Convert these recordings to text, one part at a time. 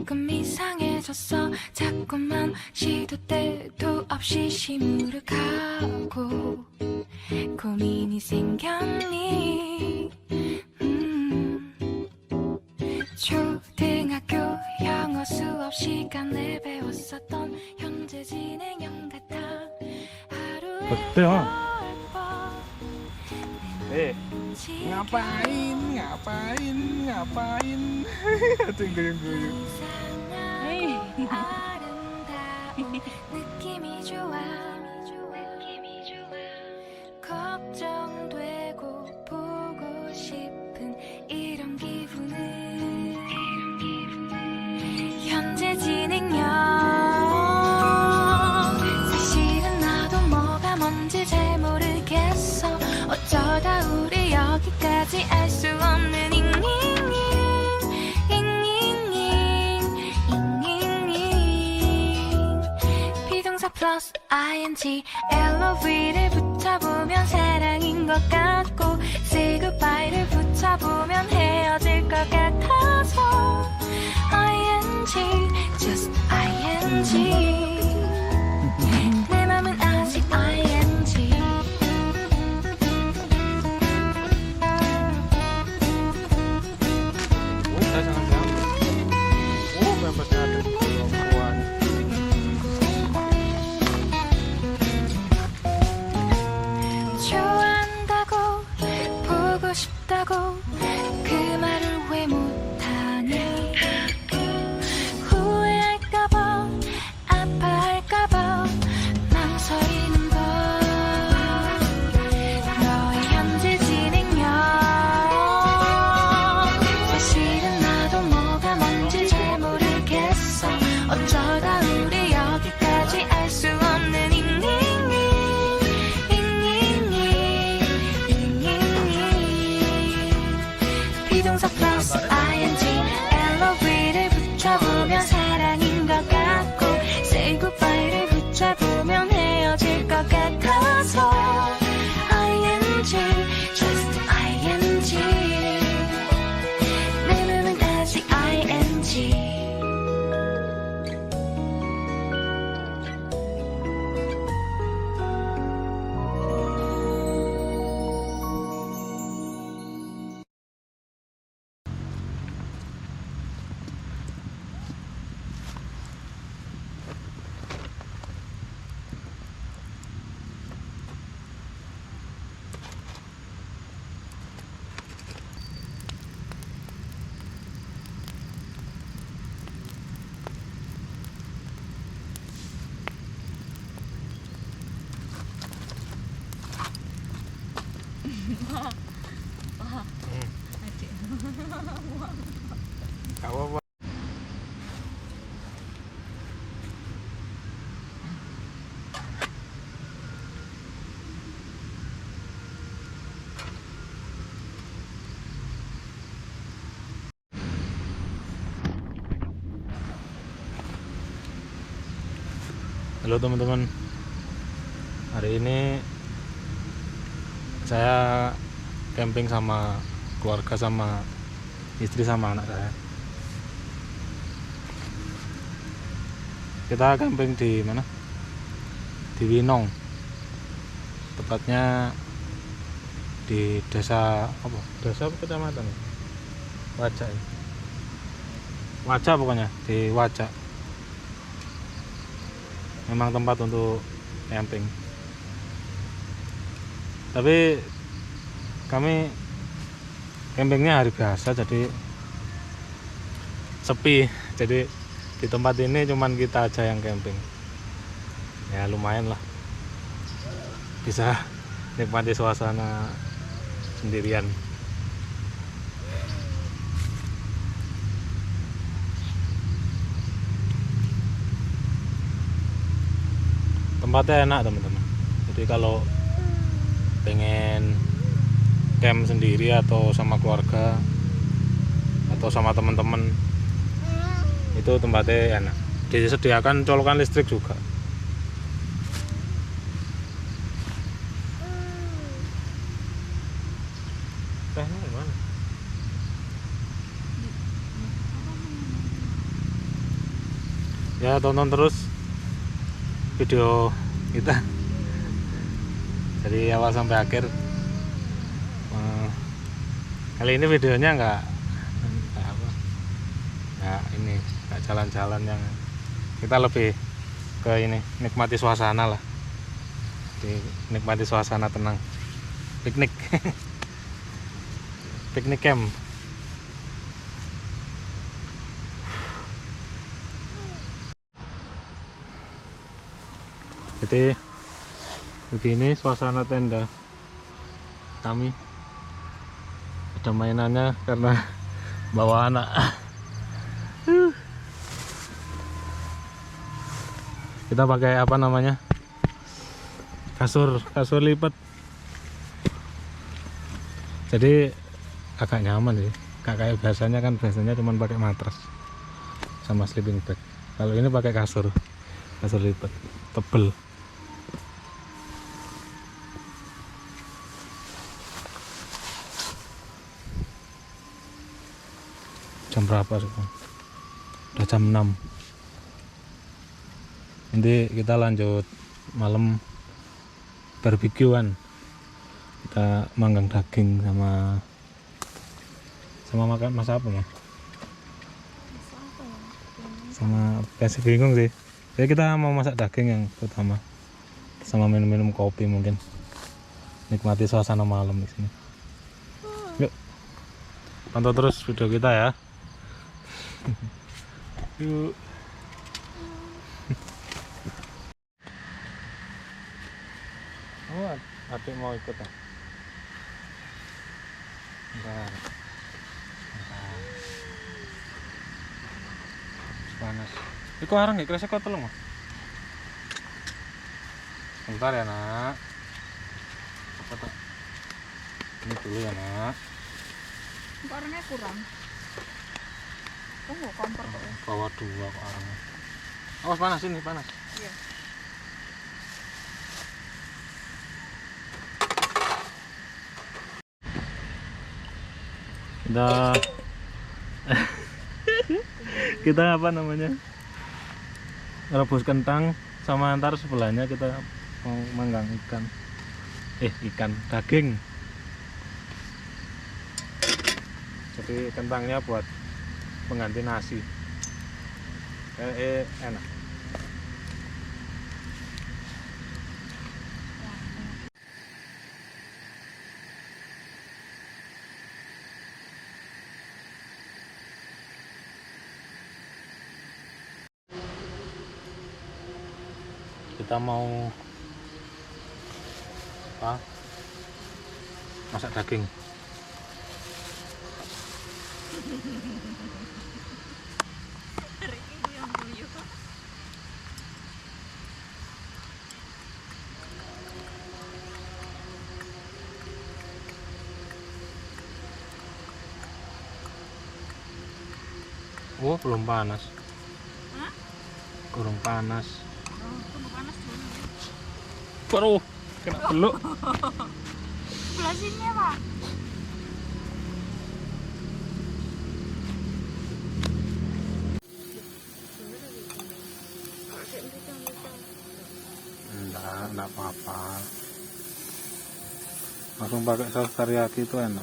조금 이상해졌어. 자꾸만 시도 때도 없이 시무룩하고 고민이 생겼니. 초등학교 영어 수업 시간에 배웠었던 현재 진행형 같아. 하루에 어때요? ngapain tinggal-tinggal 느낌이 좋아 걱정되고 보고 싶은 이런 기분을 현재 진행형. 사실은 나도 뭐가 뭔지 잘 모르겠어. 어쩌다 우리 여기까지 알 수 없는 잉잉잉 비동사 플러스 ing LOV를 붙여보면 사랑인 것 같고 say goodbye를 붙여보면 헤어질 것 같아서 ing just ing 내 맘은 아직 ing. 좋아한다고 보고 싶다고 그 말을 왜 못하니. 후회할까봐 아파할까봐 망설이는 걸. 너의 현재 진행형. 사실은 나도 뭐가 뭔지 잘 모르겠어. 어쩌다 우리 여기까지 알 수 없는 비동사 플러스 ing LOV를 붙여보면 사랑인 것 같고 say goodbye를 붙여보면 헤어질 것 같아서 ing just ing 내 맘은 아직 ing. Halo teman-teman, hari ini saya camping sama keluarga, sama istri sama anak saya. Kita camping di mana? Di Winong, tepatnya di desa apa? Desa apa kecamatan? Wajak. Wajak pokoknya, di Wajak. Memang tempat untuk camping, tapi kami campingnya hari biasa, jadi sepi. Jadi di tempat ini cuman kita aja yang camping. Ya lumayan lah, bisa nikmati suasana sendirian. Tempatnya enak teman-teman. Jadi kalau pengen camp sendiri atau sama keluarga atau sama teman-teman, itu tempatnya enak. Disediakan colokan listrik juga. Tehnya gimana? Ya tonton terus video kita dari awal sampai akhir. Kali ini videonya nggak jalan-jalan, yang kita lebih ke ini, nikmati suasana lah, nikmati suasana tenang, piknik. Piknik camp. Jadi begini suasana tenda kami. Ada mainannya karena bawa anak. Kita pakai apa namanya, kasur lipat, jadi agak nyaman sih, gak kayak biasanya cuma pakai matras sama sleeping bag. Kalau ini pakai kasur lipat tebel. Jam berapa sekarang? Udah jam 6. Nanti kita lanjut malam barbekyuan. Kita manggang daging sama makan masak apa ya? Sama kasih bingung sih. Jadi kita mau masak daging yang utama, sama minum kopi mungkin. Nikmati suasana malam di sini. Yuk, pantau terus video kita ya. Yuk. Oh, adik mau ikut ya? Bentar. Panas. Iku areng nggak kerasa kok tolong. Bentar ya nak. Apa tak? Ini dulu ya nak. Kompornya kurang. Oh, kompor kok. Bawa 2 kok arengnya. Awas panas ini, panas. Iya. Kita apa namanya, rebus kentang, sama antar sebelahnya kita mau manggang daging. Jadi kentangnya buat pengganti nasi. Enak. Kita mau apa? Masak daging. Oh, belum panas. Hah? Kurang panas. Oh, tunggu panas dulu. Waduh, kena beluk. Sebelah sini ya, Pak. Enggak apa-apa. Langsung pakai saus teriyaki itu enak.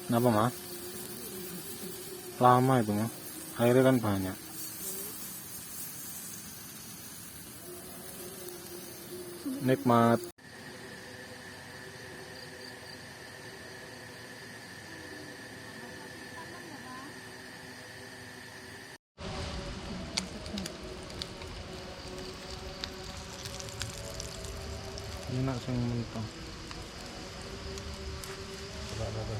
Kenapa mah? Lama itu mah. Airnya kan banyak. Nikmat. Enak sing mentah. Coba.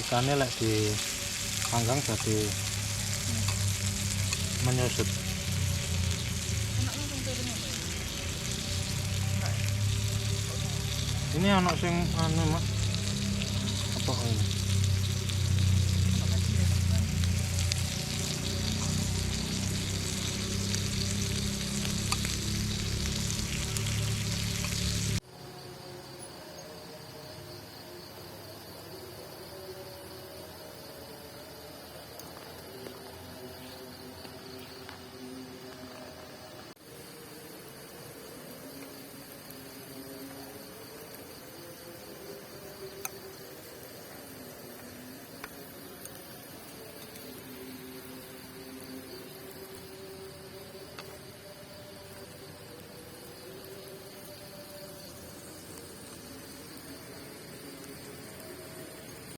Ikannya lek di panggang jadi menyusut. Ini anak sing anu Mas. Apa ini?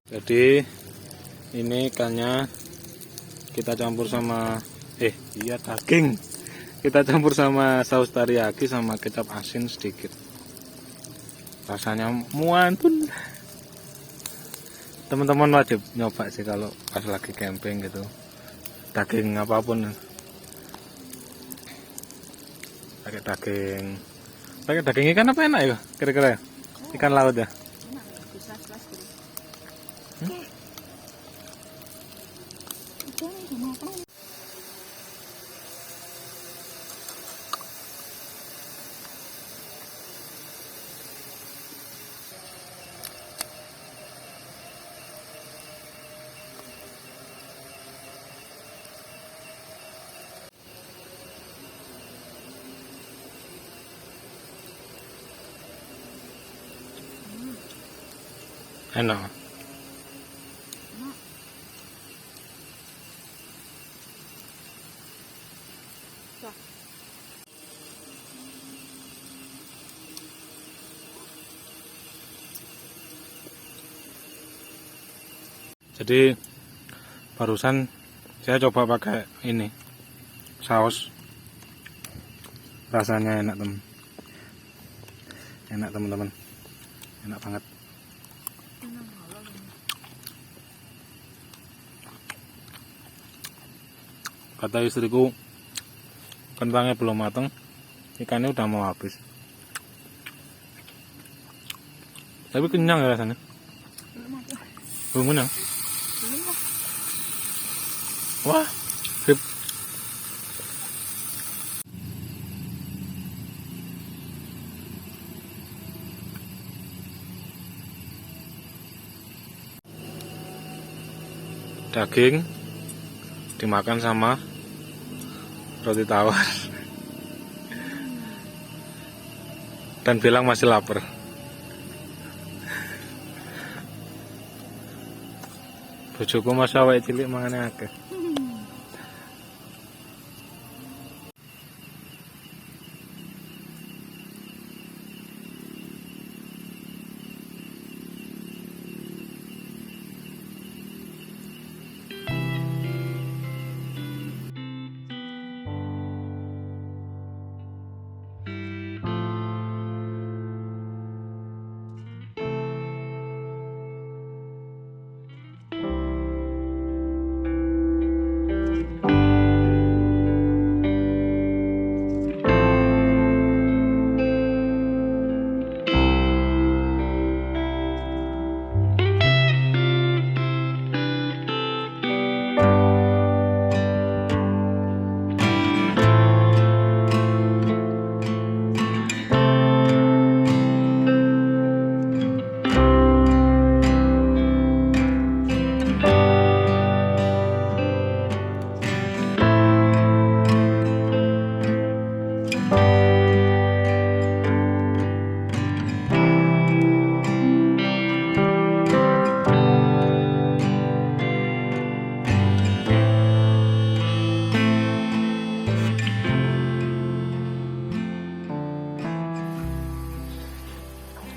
Jadi ini ikannya kita campur sama daging. Kita campur sama saus teriyaki sama kecap asin sedikit. Rasanya muantun. Teman-teman wajib nyoba sih kalau pas lagi camping gitu. Daging apapun. Pakai daging ikan apa enak ya kira-kira ya? Ikan laut ya? Enak ya, bisa selas gitu. Enak. Jadi barusan saya coba pakai ini saus, rasanya enak teman-teman, enak banget. Kata istriku kentangnya belum matang, ikannya udah mau habis. Tapi kenyang ya rasanya. Belum kenyang. Wah, sip. Daging dimakan sama roti tawar dan bilang masih lapar. Bojoku masa awake cilik mangane akeh.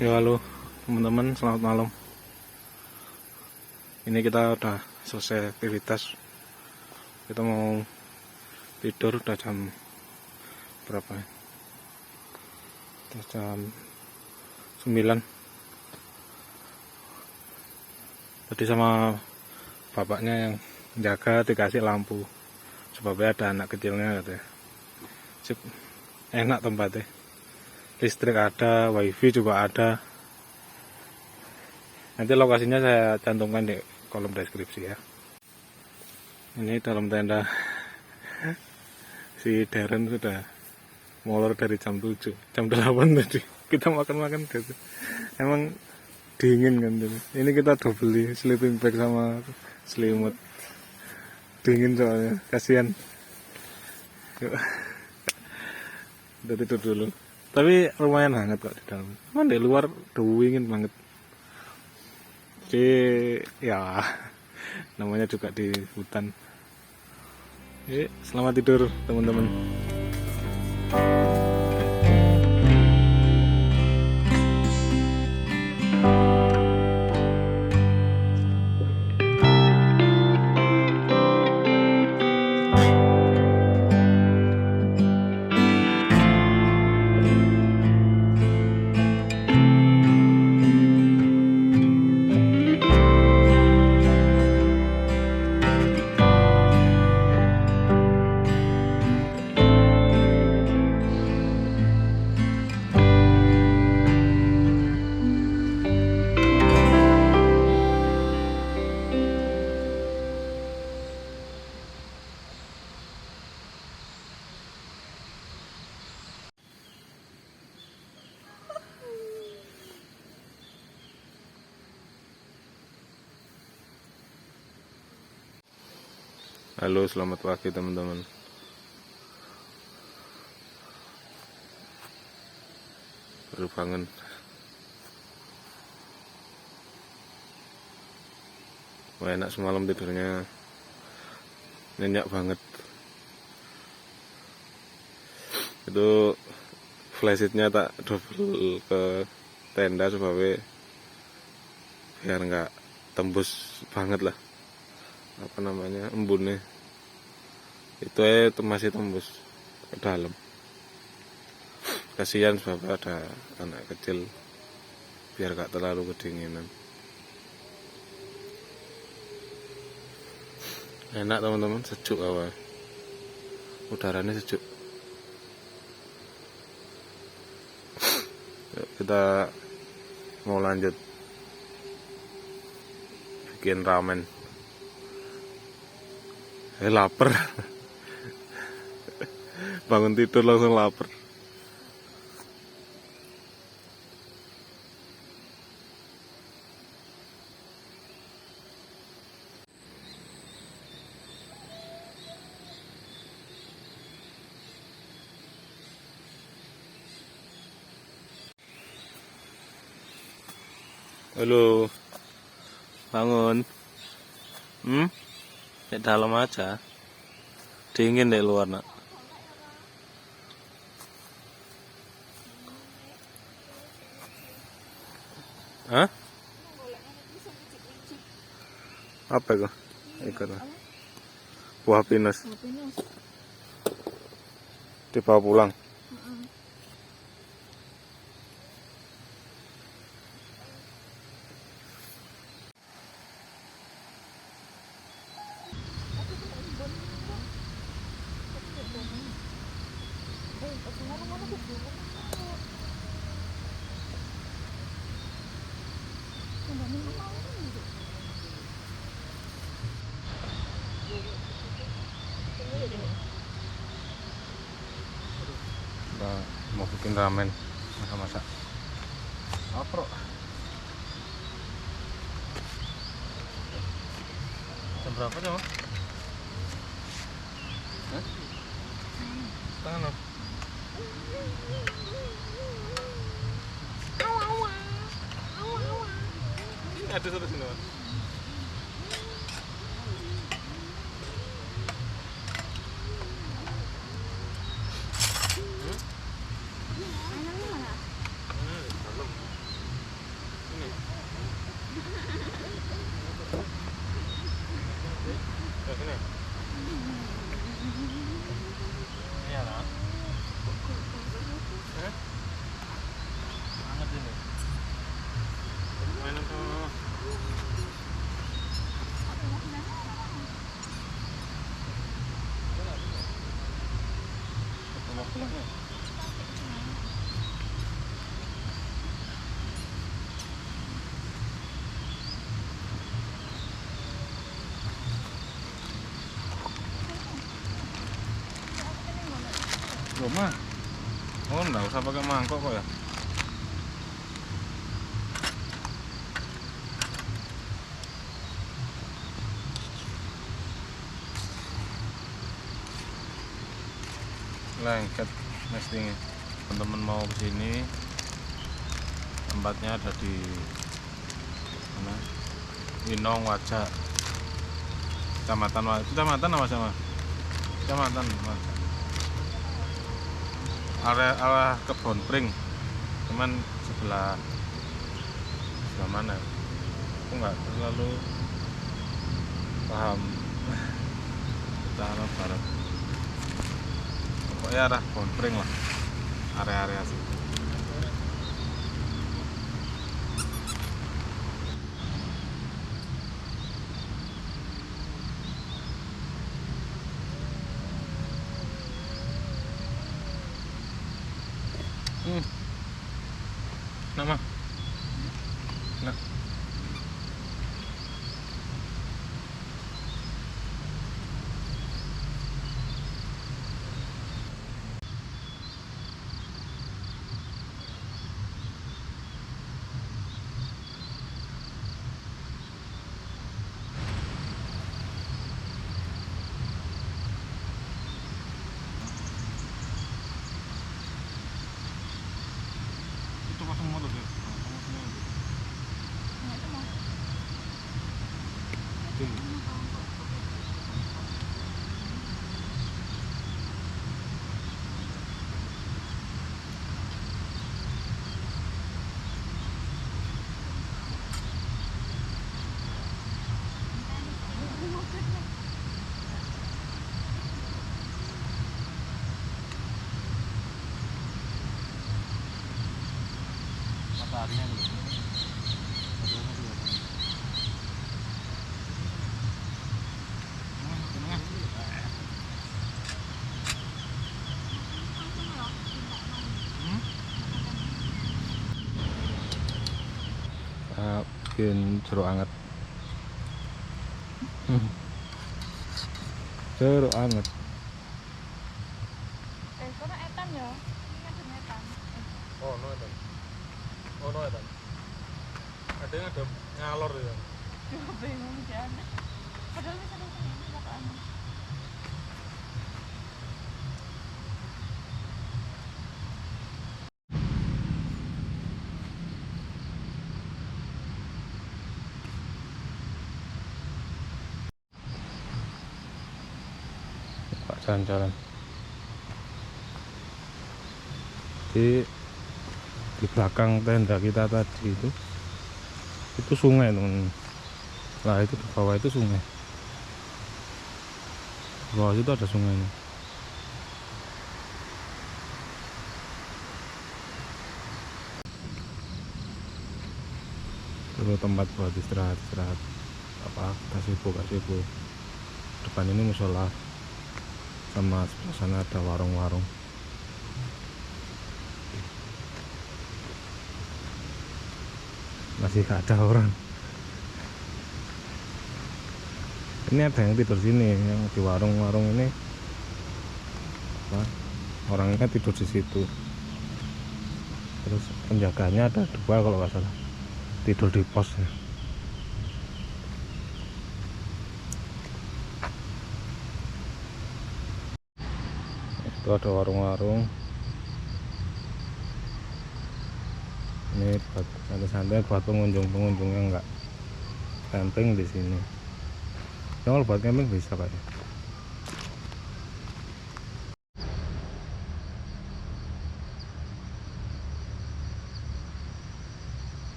Ya halo teman-teman, selamat malam. Ini kita udah selesai aktivitas. Kita mau tidur, udah jam berapa ya? Udah jam 9. Tadi sama bapaknya yang jaga dikasih lampu sebabnya ada anak kecilnya katanya. Sip, enak tempatnya. Listrik ada, wifi juga ada. Nanti lokasinya saya cantumkan di kolom deskripsi ya. Ini dalam tenda si Darren sudah molor dari jam 7, jam 8 tadi. Kita makan-makan gitu. Emang dingin kan tuh. Ini kita udah beli sleeping bag sama selimut. Dingin soalnya, kasihan. Yuk. Udah tidur dulu. Tapi lumayan hangat kok di dalam. Cuman di luar udah dingin banget. Jadi ya namanya juga di hutan. Selamat tidur teman-teman. Halo, selamat pagi teman-teman. Baru bangun. Wah, enak semalam tidurnya, nyenyak banget. Itu flashlight-nya tak double ke tenda supaya biar nggak tembus banget lah, apa namanya, embunnya itu masih tembus ke dalam. Kasihan sebab ada anak kecil, biar gak terlalu kedinginan. Enak teman-teman, sejuk awal, udaranya sejuk. Yuk, kita mau lanjut bikin ramen. Lapar. Bangun tidur langsung lapar. Halo, bangun. Di dalam aja, dingin di luar nak. Hah? Apa itu? Ikan buah pinus. Dibawa pulang. Kita mau bikin ramen, masak-masak. Apa? Jam berapa jam? Hah? Setengah 6. Ini ada satu sini, Mas. Rumah. Oh, enggak usah pakai mangkok kok ya. Lengket nestingnya. Teman-teman mau ke sini, tempatnya ada di mana? Winong Wajak. Kecamatan apa sama? Kecamatan Wajak. Area Kebon Pring. Cuman sebelah mana? Aku nggak terlalu paham. Utara barat. Pokoknya arah Kebon Pring lah. Area-area situ. Nama? Nah. Itu pasang motor deh. Mataharinya dulu. Bikin jeruk anget. Jeruk anget. Kono etan ya. Ini kan jenenge etan. Oh, no etan. Oh, no etan. Ada yang ada ngalor ya. Yo bingung kan. Padahal bisa ini apaan. Jalan-jalan di belakang tenda kita tadi itu sungai teman. Nah itu di bawah itu sungai, di bawah itu ada sungainya. Itu tempat buat istirahat apa kasih bu. Depan ini musola, sama sebelah sana ada warung-warung. Masih gak ada orang. Ini ada yang tidur sini, yang di warung-warung ini apa, orangnya tidur di situ. Terus penjaganya ada 2 kalau nggak salah, tidur di pos ya. Itu ada warung-warung. Ini buat santai-santai buat pengunjung yang nggak camping di sini. Kalau buat camping bisa Pak ya.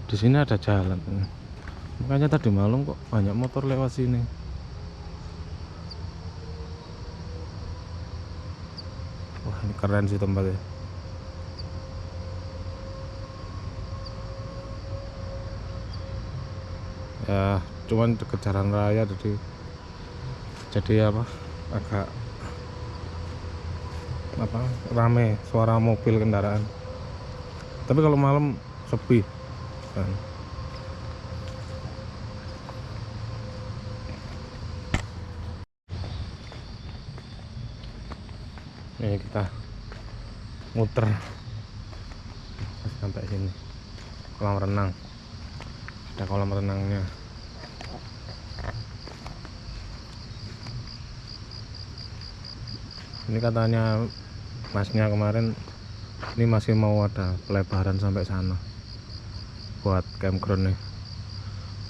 Di sini ada jalan. Makanya tadi malam kok banyak motor lewat sini. Wah, ini keren sih tempatnya. Ya, cuman deket jalan raya jadi apa? Agak apa? Rame suara mobil kendaraan. Tapi kalau malam sepi. Kan. Nih kita muter sampai sini, kolam renang. Ada kolam renangnya. Ini katanya masnya kemarin ini masih mau ada pelebaran sampai sana buat campground nih.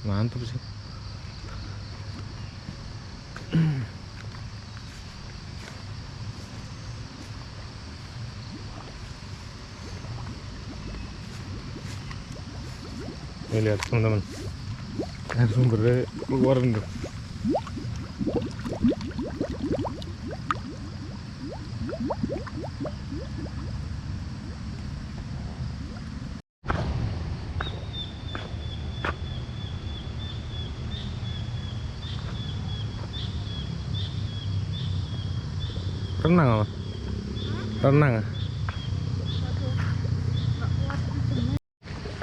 Mantap sih. Ini lihat teman-teman, air sumbernya keluar nih. Renang apa? Renang.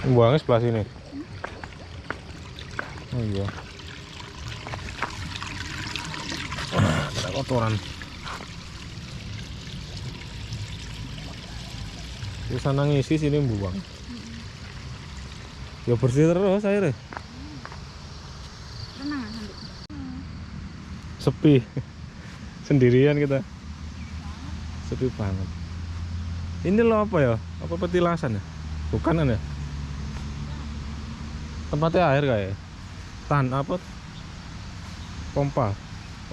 Buangnya sebelah sini. Oh iya. Ada kotoran. Di sana ngisi, sini buang. Ya bersih terus airnya. Renang sambil. Sepi. Sendirian kita. Sepi banget. Ini loh apa ya? Apa petilasan ya? Bukan kan ya? Tempatnya air kayak tahan apa? Pompa.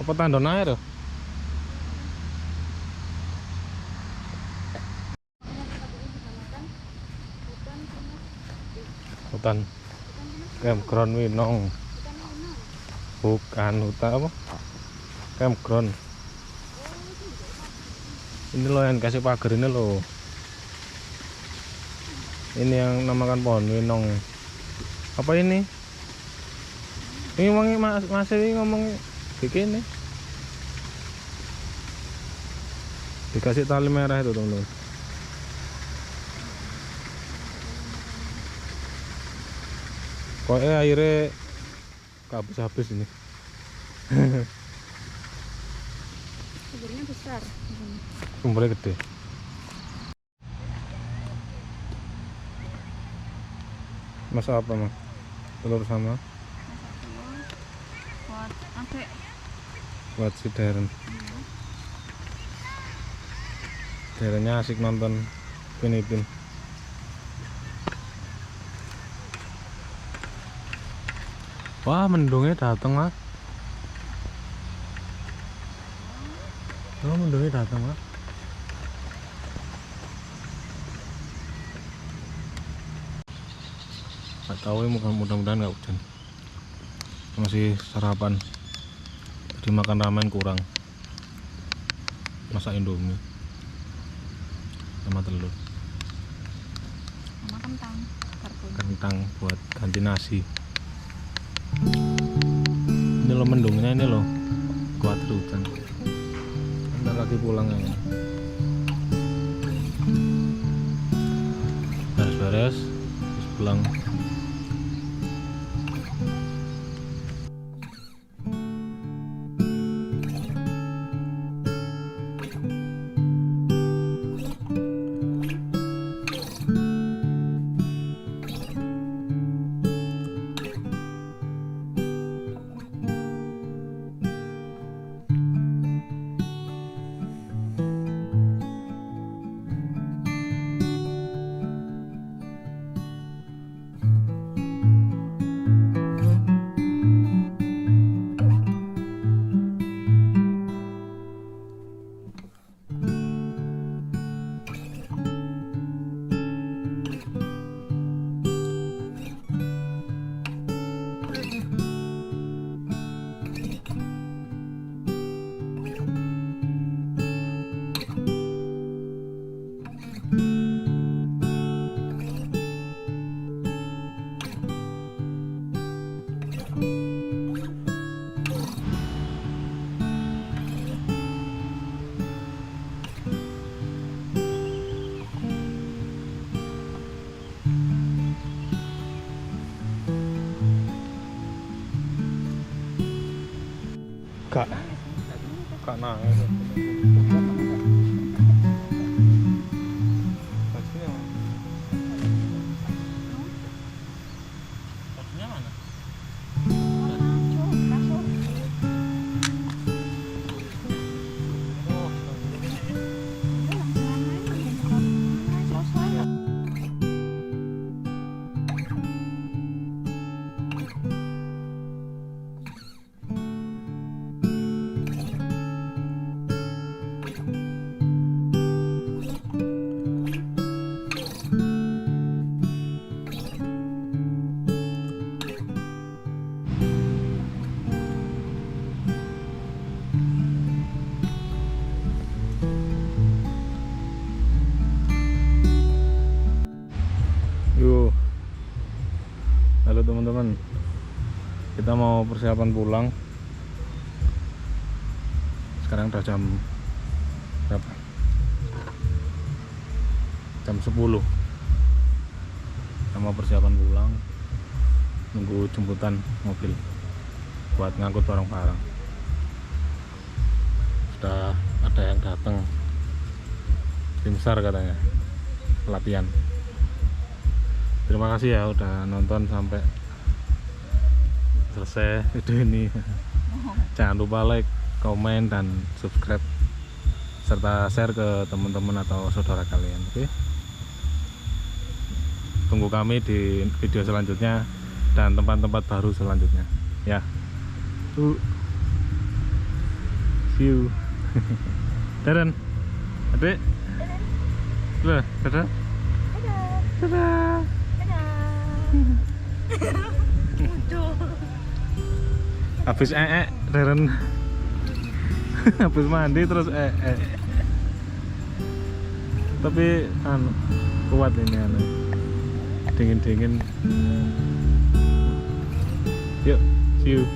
Apa tandon air ya? Hutan campground Winong. Bukan hutan apa? Campground. Ini loh yang kasih pagar ini loh. Ini yang namakan pohon Winong. Apa ini? Ini ngomongnya Mas ini ngomong bikin nih. Dikasih tali merah itu teman-teman. Kok airnya habis ini. Sumbernya besar. Sumbernya gede. Masak apa mah? Telur sama? Buat adek. Buat si Darren. Darrennya asik nonton Pinipin. Wah, mendungnya datang Mas. Oh, mendungnya datang Mas. Nggak tahu ya, mudah-mudahan nggak hujan. Masih sarapan, jadi makan ramen kurang. Masak indomie sama telur, Sama kentang buat ganti nasi. Ini loh mendungnya, ini loh kuat hujan. Bentar lagi pulang ya. Beres-beres terus pulang. Kak nangis. Kita mau persiapan pulang. Sekarang udah jam berapa? Jam 10. Kita mau persiapan pulang, nunggu jemputan mobil buat ngangkut barang-barang. Sudah ada yang datang, tim SAR katanya, pelatihan. Terima kasih ya udah nonton sampai selesai video ini. Jangan lupa like, komen, dan subscribe, serta share ke teman-teman atau saudara kalian. Oke? Tunggu kami di video selanjutnya dan tempat-tempat baru selanjutnya ya. See you. Dadan. Adik. Dadah. Dadah. Dadah. Habis Deren. Habis mandi terus tapi kuat ini dingin-dingin. Yuk, see you.